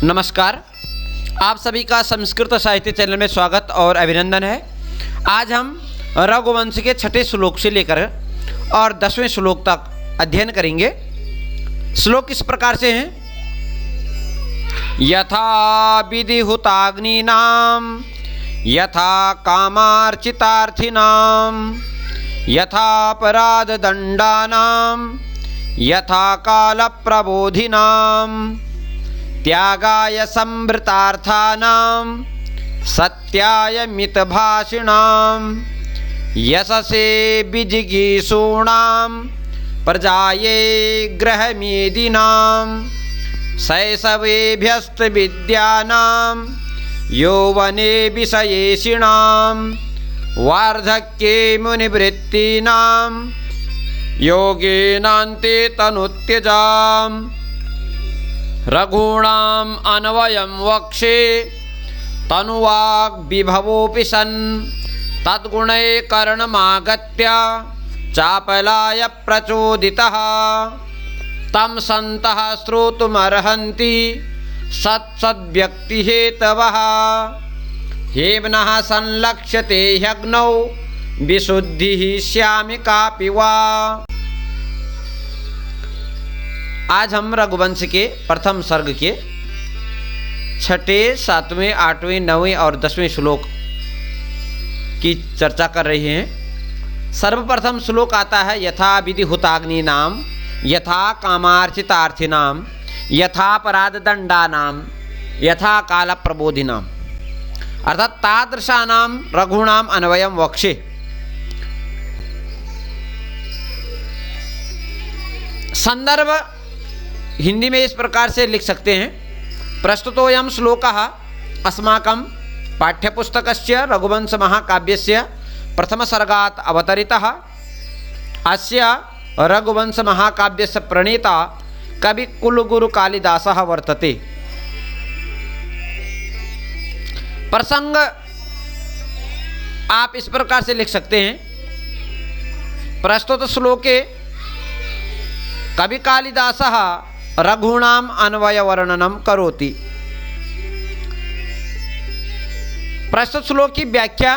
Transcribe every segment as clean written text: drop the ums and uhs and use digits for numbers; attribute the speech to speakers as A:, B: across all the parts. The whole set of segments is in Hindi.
A: नमस्कार, आप सभी का संस्कृत साहित्य चैनल में स्वागत और अभिनंदन है। आज हम रघुवंश के 6ठे श्लोक से लेकर और 10वें श्लोक तक अध्ययन करेंगे। श्लोक इस प्रकार से हैं। यथा विधिहुताग्नीनां यथा कामार्चितार्थिनां यथा अपराधदण्डानां यथा कालप्रबोधिनां त्यागाय संवृतार्थानां सत्याय मितभाषिणां यशसे विजिगीषूणां प्रजाये गृहमेदिनां शैशवेभ्यस्तविद्यानां यौवने विषयेषिणां वार्धक्ये मुनिवृत्तीनां योगेनान्ते तनुत्यजाम् रघूणाम् अन्वयं वक्षे तनुवाग् विभवोऽपि सन् तद्गुणै कर्णमागत्य चापलाय प्रचोदितः तं सन्तः श्रोतुमर्हन्ति सत्सद्व्यक्तिहेतवः हेम्नः संलक्ष्यते ह्यग्नौ विशुद्धिः स्यामि कापि वा। आज हम रघुवंश के प्रथम सर्ग के 6ठे, 7वें, 8वें, 9वें और 10वें श्लोक की चर्चा कर रहे हैं। सर्वप्रथम श्लोक आता है यथा विधिहुताग्नीनां यथा कामार्चितार्थिनां यथा अपराधदण्डानां यथा कालप्रबोधिनां, अर्थात तादृशानां रघूणाम् अन्वयं वक्षे। संदर्भ हिंदी में इस प्रकार से लिख सकते हैं। प्रस्तुतोऽयं श्लोकः अस्माकं पाठ्यपुस्तकस्य रघुवंश महाकाव्यस्य प्रथमसर्गात् अवतरितः। अस्य रघुवंश महाकाव्यस्य प्रणेता कवि कुलगुरु कालिदासः वर्तते। प्रसंग आप इस प्रकार से लिख सकते हैं। प्रस्तुत श्लोके कवि कालिदासः रघूणाम् अन्वयवर्णनं करोति। प्रस्तुत श्लोक की व्याख्या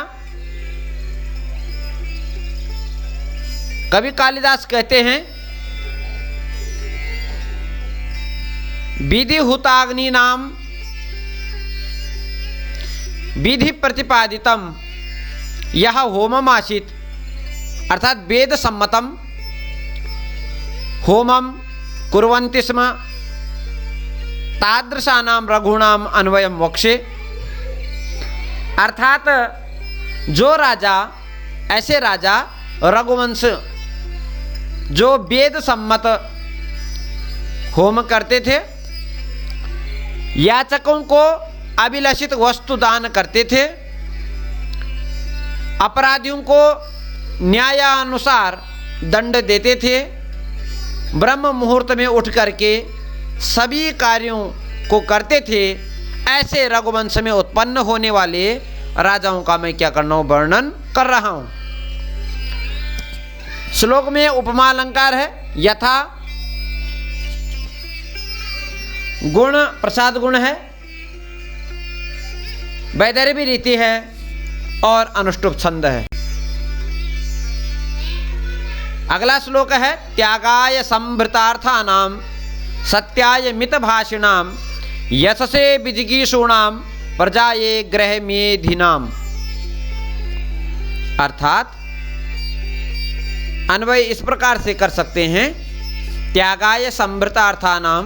A: कवि कालिदास कहते हैं विधिहुताग्नीनां विधि प्रतिपादितम यह होममासीत्, अर्थात वेद सम्मतम होमम कुर्वन्ति स्म तादृशानां रघूणाम् अन्वयं वक्षे, अर्थात जो राजा, ऐसे राजा रघुवंश जो वेद सम्मत होम करते थे, याचकों को अभिलषित वस्तु दान करते थे, अपराधियों को न्यायानुसार दंड देते थे, ब्रह्म मुहूर्त में उठ करके सभी कार्यों को करते थे, ऐसे रघुवंश में उत्पन्न होने वाले राजाओं का मैं क्या करना हूँ, वर्णन कर रहा हूँ। श्लोक में उपमा अलंकार है। यथा गुण प्रसाद गुण है, वैदर्भी रीति है और अनुष्टुप छंद है। अगला श्लोक है त्यागाय संवृतार्थानां सत्याय मितभाषिणां यशसे विजिगीषूणां प्रजाये गृहमेधिनां, अर्थात अन्वय इस प्रकार से कर सकते हैं। त्यागाय संवृतार्थानां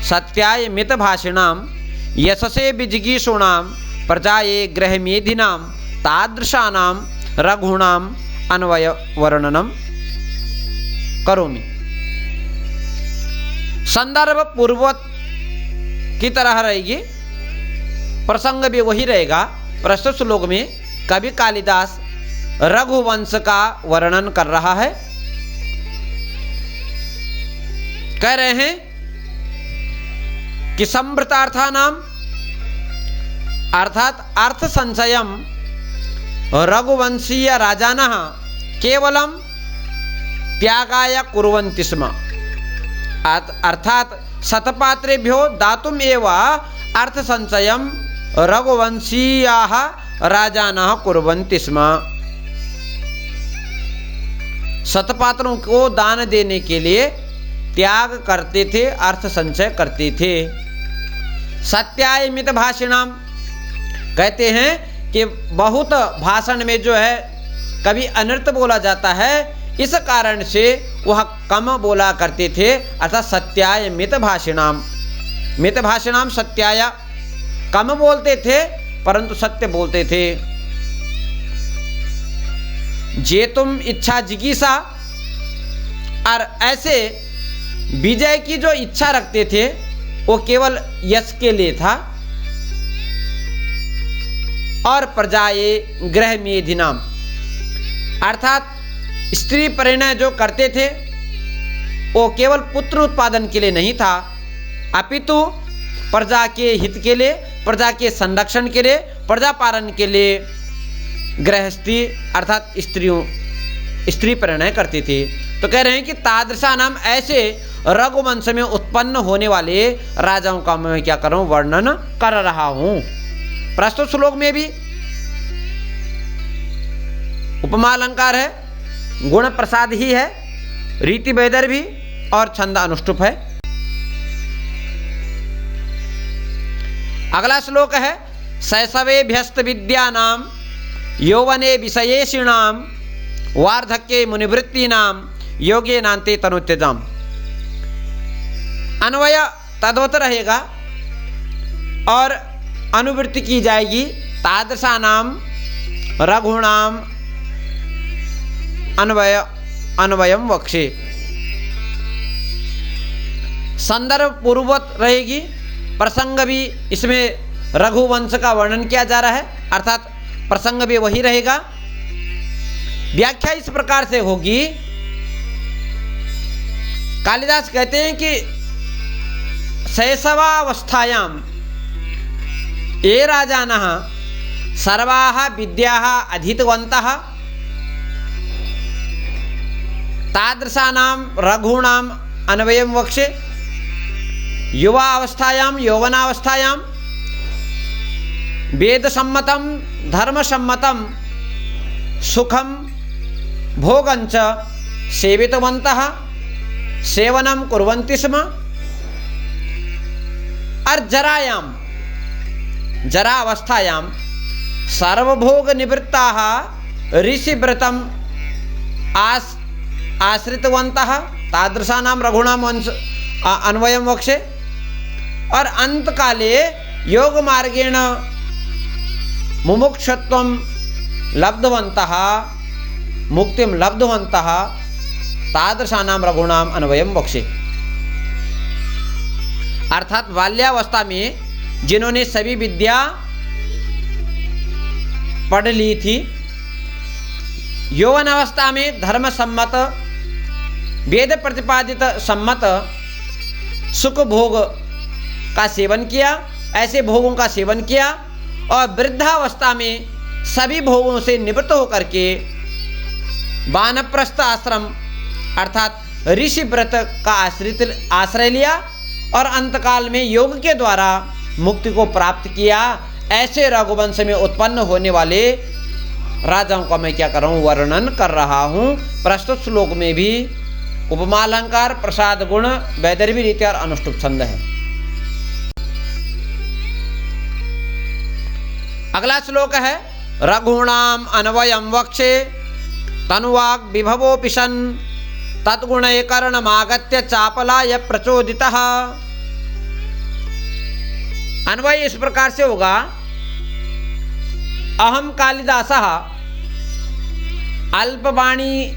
A: सत्याय मितभाषिणां यशसे विजिगीषूणां प्रजाये गृहमेधिनां तादृशानां रघूणाम् अन्वय वर्णनम करोमि। संदर्भ पूर्ववत की तरह रहेगी, प्रसंग भी वही रहेगा। प्रस्तुत श्लोक में कवि कालिदास रघुवंश का वर्णन कर रहा है। कह रहे हैं कि संवृतार्थानां, अर्थात अर्थ संचयम रघुवंशीय राजानः केवलं त्यागाय कुर्वन्ति स्म, अर्थात शतपात्रेभ्यो दातुम एव अर्थ संचयम रघुवंशीयाः राजानः कुर्वन्ति स्म। सतपात्रों को दान देने के लिए त्याग करते थे, अर्थ संचय करते थे। सत्याय मित भाषिणाम, कहते हैं कि बहुत भाषण में जो है कभी अनर्थ बोला जाता है, इस कारण से वह कम बोला करते थे, अर्थात सत्याय मित भाषिणाम। मित भाषिणाम सत्याय, कम बोलते थे परंतु सत्य बोलते थे। जे तुम इच्छा जिज्ञासा, और ऐसे विजय की जो इच्छा रखते थे वो केवल यश के लिए था। और प्रजाए गृह मेधिनाम, अर्थात स्त्री परिणय जो करते थे वो केवल पुत्र उत्पादन के लिए नहीं था, अपितु प्रजा के हित के लिए, प्रजा के संरक्षण के लिए, प्रजा पालन के लिए गृहस्थी अर्थात स्त्री परिणय करते थे। तो कह रहे हैं कि तादृशा नाम, ऐसे रघुवंश में उत्पन्न होने वाले राजाओं का मैं क्या कर रहा हूं, वर्णन कर रहा हूं। प्रस्तुत श्लोक में भी उपमा अलंकार है, गुण प्रसाद ही है, रीति वैदर भी और छंद अनुष्टुप है। अगला श्लोक है शैशवेभ्यस्त विद्यानाम यौवने विषयेषिणाम वार्धक्ये मुनिवृत्तीनाम योगे नान्ते तनुत्यजाम। अन्वय तद्वत रहेगा और अनुवृत्ति की जाएगी तादृशा नाम रघुणाम अन्वयम वक्षे। संदर्भ पूर्ववत रहेगी, प्रसंग भी इसमें रघुवंश का वर्णन किया जा रहा है, अर्थात प्रसंग भी वही रहेगा। व्याख्या इस प्रकार से होगी, कालिदास कहते हैं कि शैशवावस्थायाम ये राजानः सर्वाः विद्याः अधीतवन्तः तादृशानां रघूणाम् अन्वयं वक्षे। युवा अवस्थायां यौवनावस्थायां वेदसम्मतं धर्मसम्मतं सुखं भोगंच सेवितवन्तः सेवनं कुर्वन्ति स्म। और जरा अवस्थायां सर्वभोग निवृत्ताः ऋषिव्रतम् आश्रितवन्तः तादृशानां रघूणां अन्वयं वक्षे। और अंतकाले योग मार्गेण मुमुक्षत्वं लब्धवन्तः मुक्तिं लब्धवन्तः तादृशानां रघूणां अन्वयं वक्षे। अर्थात बाल्यावस्था में जिन्होंने सभी विद्या पढ़ ली थी, यौवन अवस्था में धर्म सम्मत वेद प्रतिपादित सम्मत सुख भोग का सेवन किया, ऐसे भोगों का सेवन किया, और वृद्धावस्था में सभी भोगों से निवृत्त होकर के वानप्रस्थ आश्रम अर्थात ऋषि व्रत का आश्रय लिया और अंतकाल में योग के द्वारा मुक्ति को प्राप्त किया। ऐसे रघुवंश में उत्पन्न होने वाले राजाओं का मैं क्या कर रहा हूँ, वर्णन कर रहा हूँ। प्रस्तुत श्लोक में भी उपमा अलंकार, प्रसाद गुण, वैदर्भी रीति और अनुष्टुप छंद है। अगला श्लोक है रघुणाम अन्वयं वक्षे तनुवाग विभवोपिशन तद्गुणे कर्णमागत्य चापलाय प्रचोदितः। अन्वय इस प्रकार से होगा, अहम कालिदासः अल्पवाणी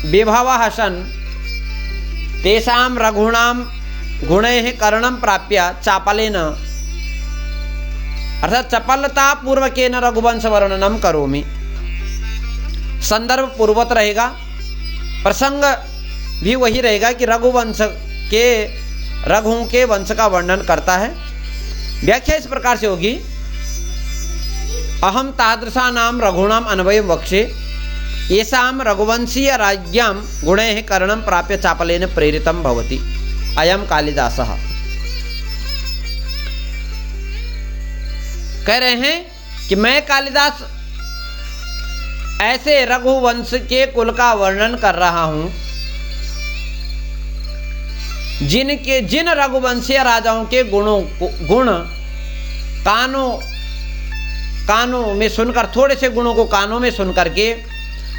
A: विभवः सन् तेषां रघूणां गुणैः कर्णं प्राप्य चापलेन अर्थात चपलता पूर्वकेन रघुवंश वर्णनम करोमि। संदर्भ पूर्वत रहेगा, प्रसंग भी वही रहेगा कि रघुओं के वंश का वर्णन करता है। व्याख्या इस प्रकार से होगी, अहम तादृशानां रघूणाम् अन्वयं वक्षे येषां रघुवंशीय राज्ञां गुणैः कर्णं प्राप्य चापलेन प्रेरितं भवति। अयं कालिदासः। कह रहे हैं कि मैं कालिदास ऐसे रघुवंश के कुल का वर्णन कर रहा हूं जिन रघुवंशीय राजाओं के गुण कानों में सुनकर, थोड़े से गुणों को कानों में सुनकर के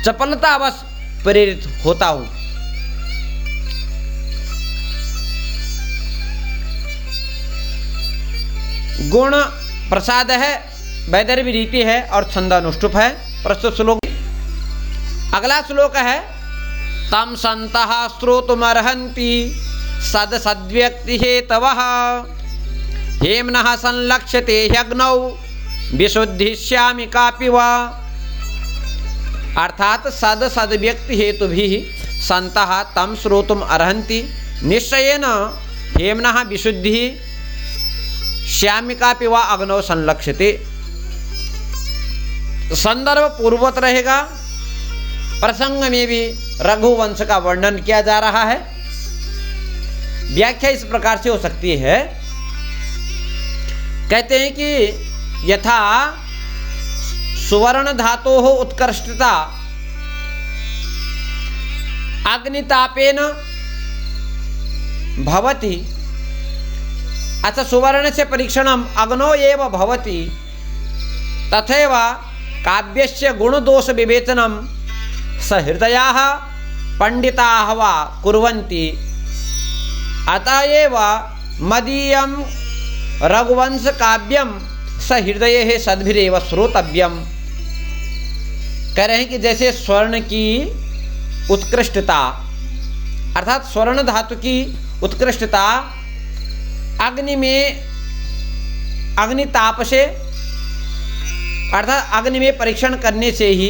A: चपलतावश प्रेरित होता हूं। गुण प्रसाद है, वैदर्भी रीति है और छंदानुष्टुप है। प्रस्तुत श्लोक, अगला श्लोक है तम संतः श्रोतुमर्हन्ति सद सद्व्यक्ति हेतवः हेम्नः संलक्ष्यते ह्यग्नौ विशुद्धिश्यामि कापि वा। अर्थात सद सद्व्यक्ति हेतु भी संतः तम श्रोतुम अर्हन्ति निश्चयेन हेम्नः विशुद्धि श्यामिकापि वा अग्नौ संलक्ष्यते। संदर्भ पूर्ववत रहेगा, प्रसंग में भी रघुवंश का वर्णन किया जा रहा है। व्याख्या इस प्रकार से हो सकती है, कहते हैं कि यथा सुवर्ण धातोः उत्कृष्टता अग्नितापेन भवति, अच्छा सुवर्ण से परीक्षणम अग्नौ एव भवति, तथैव काव्यस्य गुणदोष विवेचनम सहृदयाः पंडिताः वा कुर्वन्ति, अतएव मदीयं रघुवंश काव्यम सहृदये सद्भिरेव श्रोतव्यम। कह रहे हैं कि जैसे स्वर्ण की उत्कृष्टता अर्थात स्वर्ण धातु की उत्कृष्टता अग्नि में अग्निताप से अर्थात अग्नि में परीक्षण करने से ही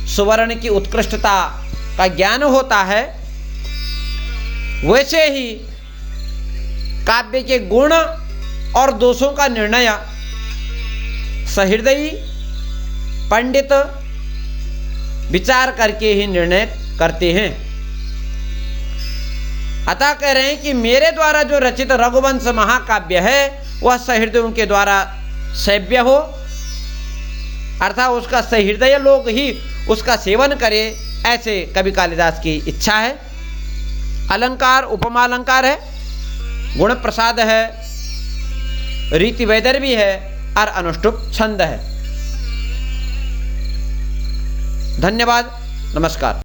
A: सुवर्ण की उत्कृष्टता का ज्ञान होता है, वैसे ही काव्य के गुण और दोषों का निर्णय सहृदयी पंडित विचार करके ही निर्णय करते हैं। अतः कह रहे हैं कि मेरे द्वारा जो रचित रघुवंश महाकाव्य है वह सहृदयों के द्वारा सेव्य हो, अर्थात उसका सहृदय लोग ही उसका सेवन करे, ऐसे कवि कालिदास की इच्छा है। अलंकार उपमा अलंकार है, गुण प्रसाद है, रीति वैदर्भी है और अनुष्टुप छंद है। धन्यवाद, नमस्कार।